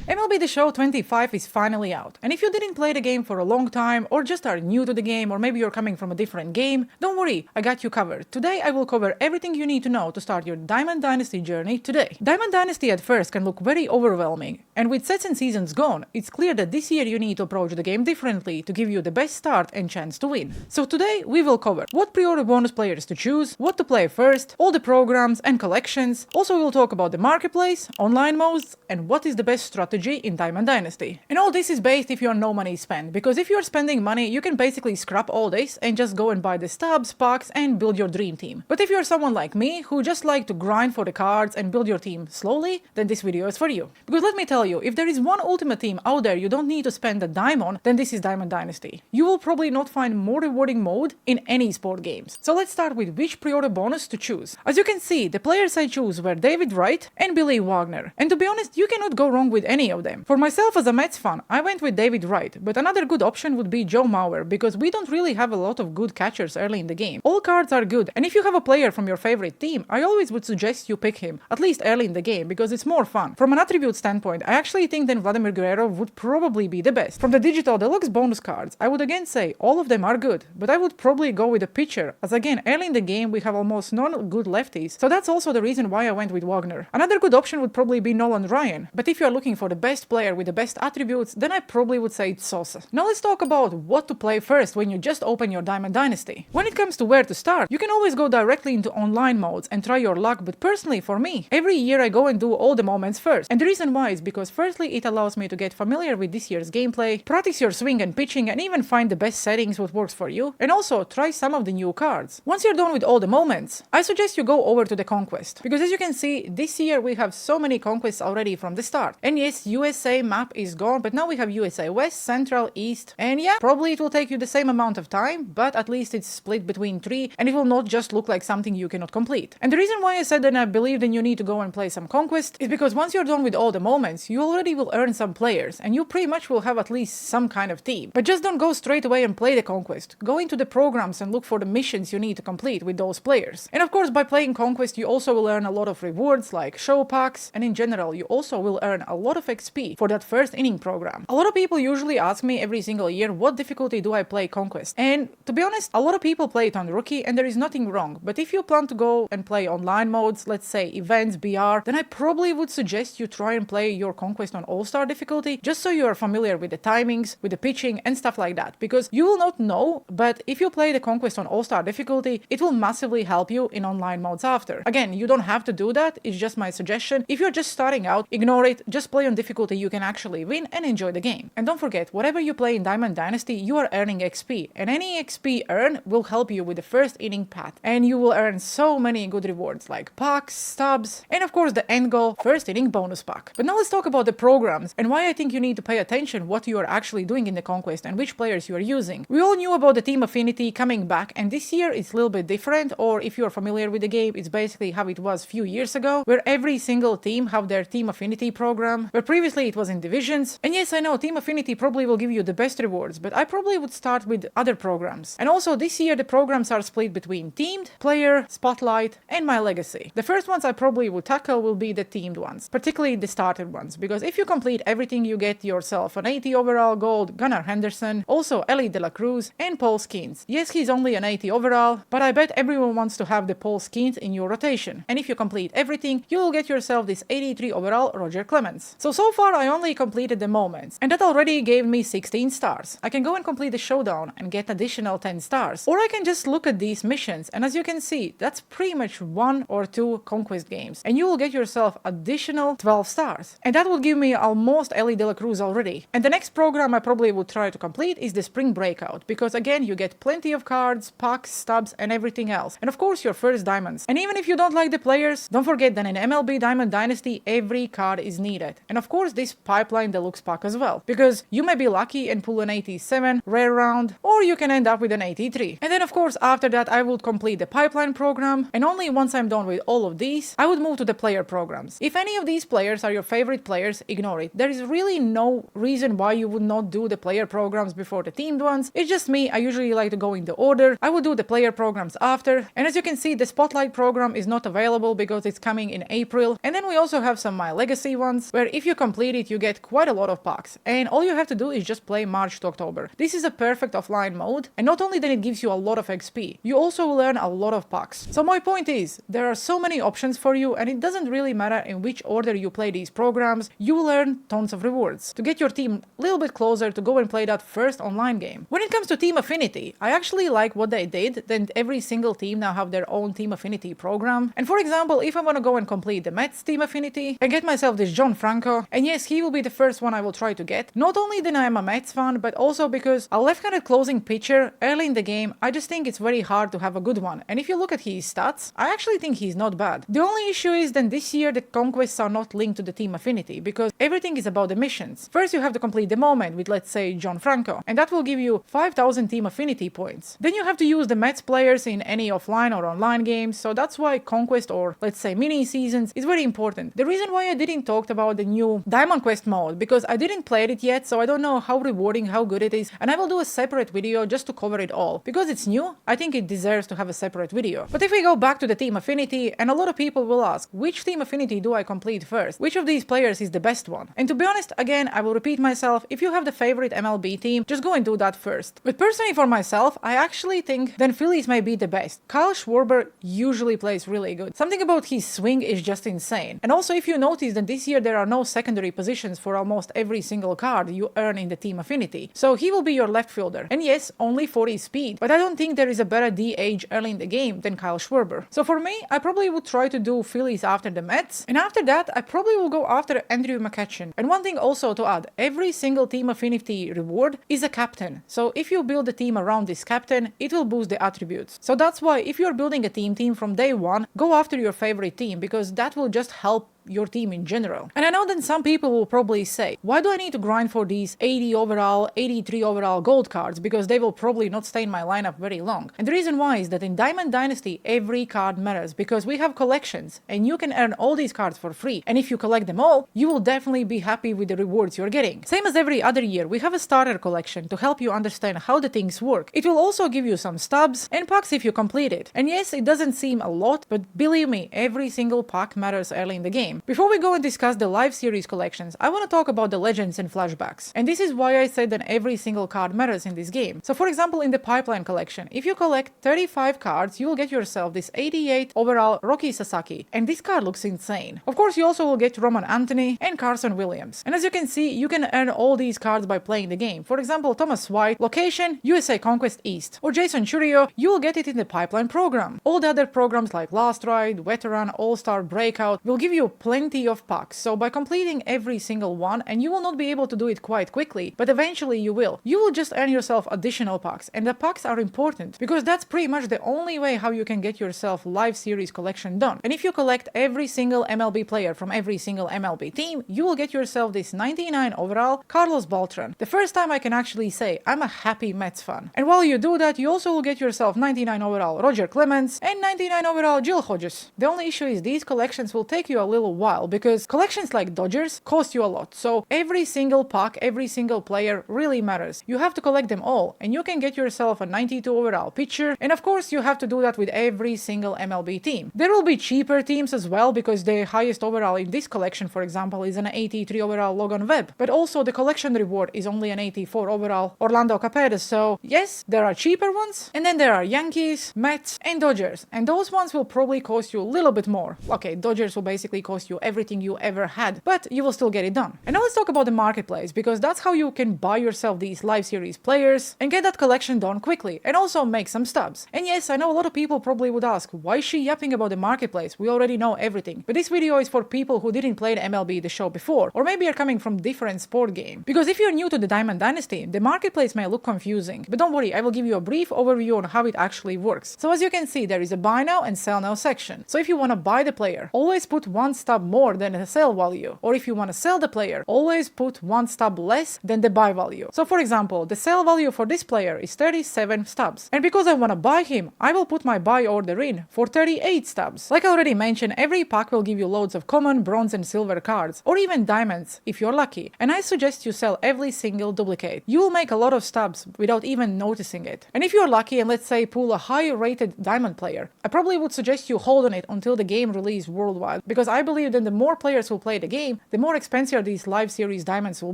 MLB The Show 25 is finally out, and if you didn't play the game for a long time, or just are new to the game, or maybe you're coming from a different game, don't worry, I got you covered. Today I will cover everything you need to know to start your Diamond Dynasty journey today. Diamond Dynasty at first can look very overwhelming, and with sets and seasons gone, it's clear that this year you need to approach the game differently to give you the best start and chance to win. So today we will cover what pre-order bonus players to choose, what to play first, all the programs and collections. Also we will talk about the marketplace, online modes, and what is the best strategy in Diamond Dynasty. And all this is based if you have no money spent, because if you're spending money, you can basically scrap all this and just go and buy the stubs, packs, and build your dream team. But if you're someone like me, who just like to grind for the cards and build your team slowly, then this video is for you. Because let me tell you, if there is one ultimate team out there you don't need to spend a dime on, then this is Diamond Dynasty. You will probably not find more rewarding mode in any sport games. So let's start with which pre-order bonus to choose. As you can see, the players I choose were David Wright and Billy Wagner. And to be honest, you cannot go wrong with any of them. For myself as a Mets fan, I went with David Wright, but another good option would be Joe Mauer, because we don't really have a lot of good catchers early in the game. All cards are good, and if you have a player from your favorite team, I always would suggest you pick him, at least early in the game, because it's more fun. From an attribute standpoint, I actually think that Vladimir Guerrero would probably be the best. From the digital deluxe bonus cards, I would again say all of them are good, but I would probably go with a pitcher, as again, early in the game we have almost none good lefties, so that's also the reason why I went with Wagner. Another good option would probably be Nolan Ryan, but if you're looking for the best player with the best attributes, then I probably would say it's Sosa. Now let's talk about what to play first when you just open your Diamond Dynasty. When it comes to where to start, you can always go directly into online modes and try your luck, but personally for me, every year I go and do all the moments first. And the reason why is because firstly it allows me to get familiar with this year's gameplay, practice your swing and pitching, and even find the best settings what works for you, and also try some of the new cards. Once you're done with all the moments, I suggest you go over to the Conquest, because as you can see, this year we have so many conquests already from the start. And yes, USA map is gone, but now we have USA West, Central, East, and yeah, probably it will take you the same amount of time, but at least it's split between 3, and it will not just look like something you cannot complete. And the reason why I said that I believe that you need to go and play some Conquest is because once you're done with all the moments, you already will earn some players, and you pretty much will have at least some kind of team. But just don't go straight away and play the Conquest. Go into the programs and look for the missions you need to complete with those players. And of course, by playing Conquest, you also will earn a lot of rewards like show packs, and in general, you also will earn a lot of XP for that first inning program. A lot of people usually ask me every single year, what difficulty do I play Conquest? And to be honest, a lot of people play it on Rookie, and there is nothing wrong. But if you plan to go and play online modes, let's say events, BR, then I probably would suggest you try and play your Conquest on All-Star difficulty, just so you are familiar with the timings, with the pitching, and stuff like that. Because you will not know, but if you play the Conquest on All-Star difficulty, it will massively help you in online modes after. Again, you don't have to do that, it's just my suggestion. If you're just starting out, ignore it, just play on difficulty you can actually win and enjoy the game. And don't forget, whatever you play in Diamond Dynasty, you are earning XP, and any XP earned will help you with the first inning path, and you will earn so many good rewards like packs, stubs, and of course the end goal, first inning bonus pack. But now let's talk about the programs and why I think you need to pay attention what you are actually doing in the Conquest and which players you are using. We all knew about the team affinity coming back, and this year it's a little bit different, or if you're familiar with the game, it's basically how it was a few years ago, where every single team have their team affinity program, where previously it was in divisions. And yes, I know team affinity probably will give you the best rewards, but I probably would start with other programs. And also this year the programs are split between teamed, player, spotlight, and my legacy. The first ones I probably would tackle will be the teamed ones, particularly the starter ones, because if you complete everything you get yourself an 80 overall gold, Gunnar Henderson, also Ellie De La Cruz, and Paul Skeens. Yes, he's only an 80 overall, but I bet everyone wants to have the Paul Skeens in your rotation. And if you complete everything, you will get yourself this 83 overall Roger Clemens. So far I only completed the moments, and that already gave me 16 stars. I can go and complete the showdown and get additional 10 stars, or I can just look at these missions, and as you can see, that's pretty much 1 or 2 Conquest games, and you will get yourself additional 12 stars. And that will give me almost Ellie De La Cruz already. And the next program I probably would try to complete is the Spring Breakout, because again, you get plenty of cards, packs, stubs, and everything else. And of course, your first diamonds. And even if you don't like the players, don't forget that in MLB Diamond Dynasty, every card is needed. And of course, this Pipeline Deluxe pack as well, because you may be lucky and pull an 87 rare round, or you can end up with an 83. And then of course, after that, I would complete the Pipeline program, and only once I'm done with all of these, I would move to the player programs. If any of these players are your favorite players, ignore it. There is really no reason why you would not do the player programs before the teamed ones. It's just me, I usually like to go in the order. I would do the player programs after, and as you can see, the Spotlight program is not available because it's coming in April. And then we also have some My Legacy ones, where if you complete it, you get quite a lot of packs, and all you have to do is just play March to October. This is a perfect offline mode, and not only then it gives you a lot of XP, you also will earn a lot of packs. So my point is, there are so many options for you, and it doesn't really matter in which order you play these programs, you will earn tons of rewards to get your team a little bit closer to go and play that first online game. When it comes to Team Affinity, I actually like what they did, that every single team now have their own Team Affinity program. And for example, if I want to go and complete the Mets Team Affinity and get myself this John Franco, and yes, he will be the first one I will try to get, not only then I am a Mets fan, but also because a left-handed closing pitcher early in the game, I just think it's very hard to have a good one. And if you look at his stats, I actually think he's not bad. The only issue is then this year the conquests are not linked to the Team Affinity, because everything is about the missions. First you have to complete the moment with, let's say, John Franco, and that will give you 5,000 Team Affinity points. Then you have to use the Mets players in any offline or online games, so that's why conquest, or let's say mini seasons, is very important. The reason why I didn't talk about the new Diamond Quest mode, because I didn't play it yet, so I don't know how rewarding, how good it is, and I will do a separate video just to cover it all. Because it's new, I think it deserves to have a separate video. But if we go back to the Team Affinity, and a lot of people will ask, which Team Affinity do I complete first? Which of these players is the best one? And to be honest, again, I will repeat myself, if you have the favorite MLB team, just go and do that first. But personally for myself, I actually think then Phillies may be the best. Kyle Schwarber usually plays really good. Something about his swing is just insane. And also if you notice that this year there are no secondary positions for almost every single card you earn in the Team Affinity. So he will be your left fielder. And yes, only 40 speed, but I don't think there is a better DH early in the game than Kyle Schwarber. So for me, I probably would try to do Phillies after the Mets, and after that, I probably will go after Andrew McCutchen. And one thing also to add, every single Team Affinity reward is a captain. So if you build a team around this captain, it will boost the attributes. So that's why if you're building a team from day one, go after your favorite team, because that will just help your team in general. And I know that some people will probably say, why do I need to grind for these 80 overall, 83 overall gold cards, because they will probably not stay in my lineup very long. And the reason why is that in Diamond Dynasty every card matters, because we have collections and you can earn all these cards for free, and if you collect them all, you will definitely be happy with the rewards you're getting. Same as every other year, we have a starter collection to help you understand how the things work. It will also give you some stubs and packs if you complete it. And yes, it doesn't seem a lot, but believe me, every single pack matters early in the game. Before we go and discuss the live series collections, I want to talk about the legends and flashbacks. And this is why I said that every single card matters in this game. So for example, in the Pipeline collection, if you collect 35 cards, you will get yourself this 88 overall Rocky Sasaki. And this card looks insane. Of course, you also will get Roman Anthony and Carson Williams. And as you can see, you can earn all these cards by playing the game. For example, Thomas White, location, USA Conquest East. Or Jason Churio, you will get it in the Pipeline program. All the other programs like Last Ride, Veteran, All-Star, Breakout will give you plenty of packs. So by completing every single one, and you will not be able to do it quite quickly, but eventually you will just earn yourself additional packs. And the packs are important because that's pretty much the only way how you can get yourself live series collection done. And if you collect every single MLB player from every single MLB team, you will get yourself this 99 overall Carlos Beltran. The first time I can actually say I'm a happy Mets fan. And while you do that, you also will get yourself 99 overall Roger Clemens and 99 overall Jill Hodges. The only issue is these collections will take you a little while because collections like Dodgers cost you a lot. So every single pack, every single player really matters. You have to collect them all, and you can get yourself a 92 overall pitcher. And of course, you have to do that with every single MLB team. There will be cheaper teams as well, because the highest overall in this collection, for example, is an 83 overall Logan Webb. But also the collection reward is only an 84 overall Orlando Capeda. So yes, there are cheaper ones, and then there are Yankees, Mets, and Dodgers. And those ones will probably cost you a little bit more. Okay, Dodgers will basically cost you everything you ever had, but you will still get it done. And now let's talk about the marketplace, because that's how you can buy yourself these live series players and get that collection done quickly, and also make some stubs. And yes, I know a lot of people probably would ask, why is she yapping about the marketplace? We already know everything. But this video is for people who didn't play the MLB The Show before, or maybe are coming from different sport game. Because if you're new to the Diamond Dynasty, the marketplace may look confusing. But don't worry, I will give you a brief overview on how it actually works. So as you can see, there is a buy now and sell now section. So if you want to buy the player, always put one stub more than the sell value. Or if you want to sell the player, always put one stub less than the buy value. So for example, the sell value for this player is 37 stubs. And because I want to buy him, I will put my buy order in for 38 stubs. Like I already mentioned, every pack will give you loads of common, bronze and silver cards, or even diamonds if you're lucky. And I suggest you sell every single duplicate. You will make a lot of stubs without even noticing it. And if you're lucky and let's say pull a high rated diamond player, I probably would suggest you hold on it until the game release worldwide, because I believe believe that the more players will play the game, the more expensive these live series diamonds will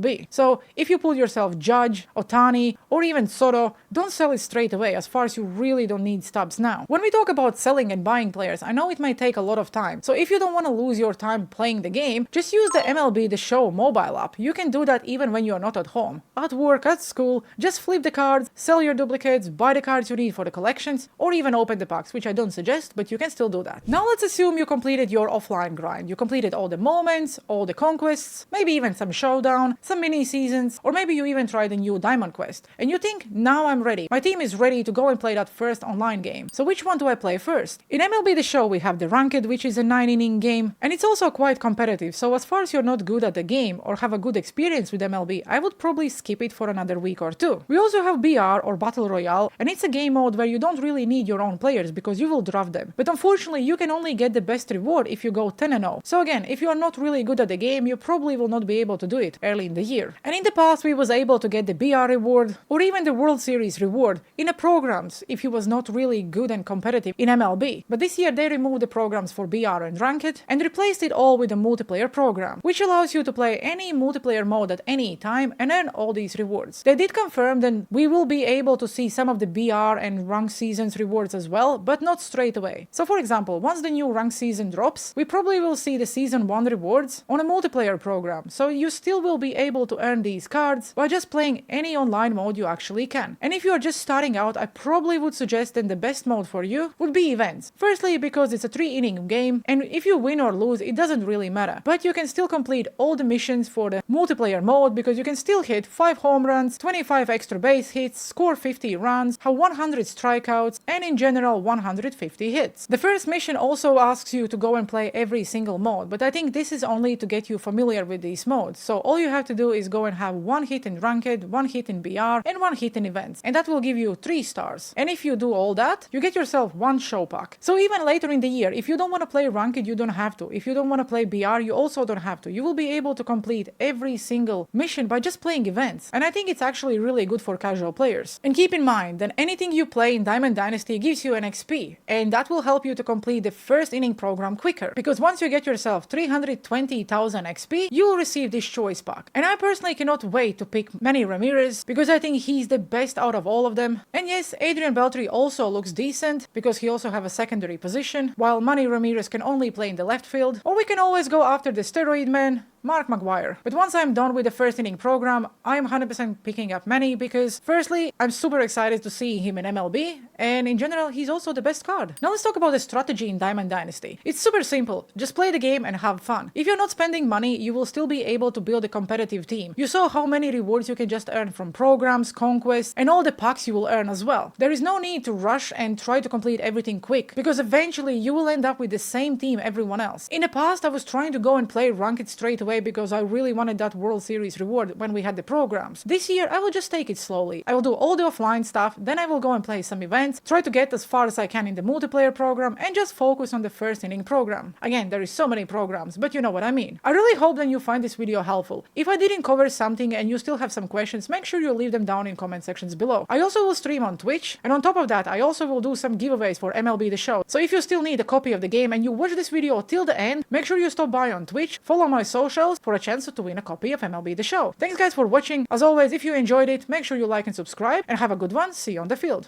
be. So if you put yourself Judge, Otani, or even Soto, don't sell it straight away, as far as you really don't need stubs now. When we talk about selling and buying players, I know it might take a lot of time. So if you don't want to lose your time playing the game, just use the MLB The Show mobile app. You can do that even when you are not at home. At work, at school, just flip the cards, sell your duplicates, buy the cards you need for the collections, or even open the packs, which I don't suggest, but you can still do that. Now let's assume you completed your offline grind. You completed all the moments, all the conquests, maybe even some showdown, some mini seasons, or maybe you even tried a new diamond quest. And you think, now I'm ready. My team is ready to go and play that first online game. So which one do I play first? In MLB The Show we have the Ranked, which is a 9-inning game, and it's also quite competitive. So as far as you're not good at the game or have a good experience with MLB, I would probably skip it for another week or two. We also have BR or Battle Royale, and it's a game mode where you don't really need your own players because you will draft them. But unfortunately, you can only get the best reward if you go 10-0. So again, if you are not really good at the game, you probably will not be able to do it early in the year. And in the past, we was able to get the BR reward or even the World Series reward in the programs if you was not really good and competitive in MLB. But this year they removed the programs for BR and Ranked and replaced it all with a multiplayer program, which allows you to play any multiplayer mode at any time and earn all these rewards. They did confirm that we will be able to see some of the BR and Rank Seasons rewards as well, but not straight away. So for example, once the new Rank Season drops, we probably will see the Season 1 rewards on a multiplayer program, so you still will be able to earn these cards by just playing any online mode you actually can. And if you are just starting out, I probably would suggest that the best mode for you would be events. Firstly, because it's a 3-inning game, and if you win or lose, it doesn't really matter. But you can still complete all the missions for the multiplayer mode because you can still hit 5 home runs, 25 extra base hits, score 50 runs, have 100 strikeouts, and in general 150 hits. The first mission also asks you to go and play every single mode, but I think this is only to get you familiar with these modes. So all you have to do is go and have 1 hit in Ranked, 1 hit in BR, and 1 hit in events, and that will give you 3 stars. And if you do all that, you get yourself 1 show pack. So even later in the year, if you don't want to play Ranked, you don't have to. If you don't want to play BR, you also don't have to. You will be able to complete every single mission by just playing events. And I think it's actually really good for casual players. And keep in mind that anything you play in Diamond Dynasty gives you an XP, and that will help you to complete the first inning program quicker. Because once you get yourself 320,000 XP, you will receive this choice pack. And I personally cannot wait to pick Manny Ramirez because I think he's the best out of all of them. And yes, Adrian Beltre also looks decent because he also have a secondary position, while Manny Ramirez can only play in the left field. Or we can always go after the steroid man, Mark McGwire. But once I'm done with the first inning program, I'm 100% picking up Manny because firstly, I'm super excited to see him in MLB, and in general, he's also the best card. Now let's talk about the strategy in Diamond Dynasty. It's super simple. Just play the game and have fun. If you're not spending money, you will still be able to build a competitive team. You saw how many rewards you can just earn from programs, conquests, and all the packs you will earn as well. There is no need to rush and try to complete everything quick because eventually you will end up with the same team everyone else. In the past, I was trying to go and play Ranked straight away because I really wanted that World Series reward when we had the programs. This year, I will just take it slowly. I will do all the offline stuff, then I will go and play some events, try to get as far as I can in the multiplayer program, and just focus on the first inning program. Again, there is so many programs, but you know what I mean. I really hope that you find this video helpful. If I didn't cover something and you still have some questions, make sure you leave them down in comment sections below. I also will stream on Twitch, and on top of that, I also will do some giveaways for MLB The Show. So if you still need a copy of the game and you watch this video till the end, make sure you stop by on Twitch, follow my socials for a chance to win a copy of MLB The Show. Thanks guys for watching. As always, if you enjoyed it, make sure you like and subscribe, and have a good one. See you on the field.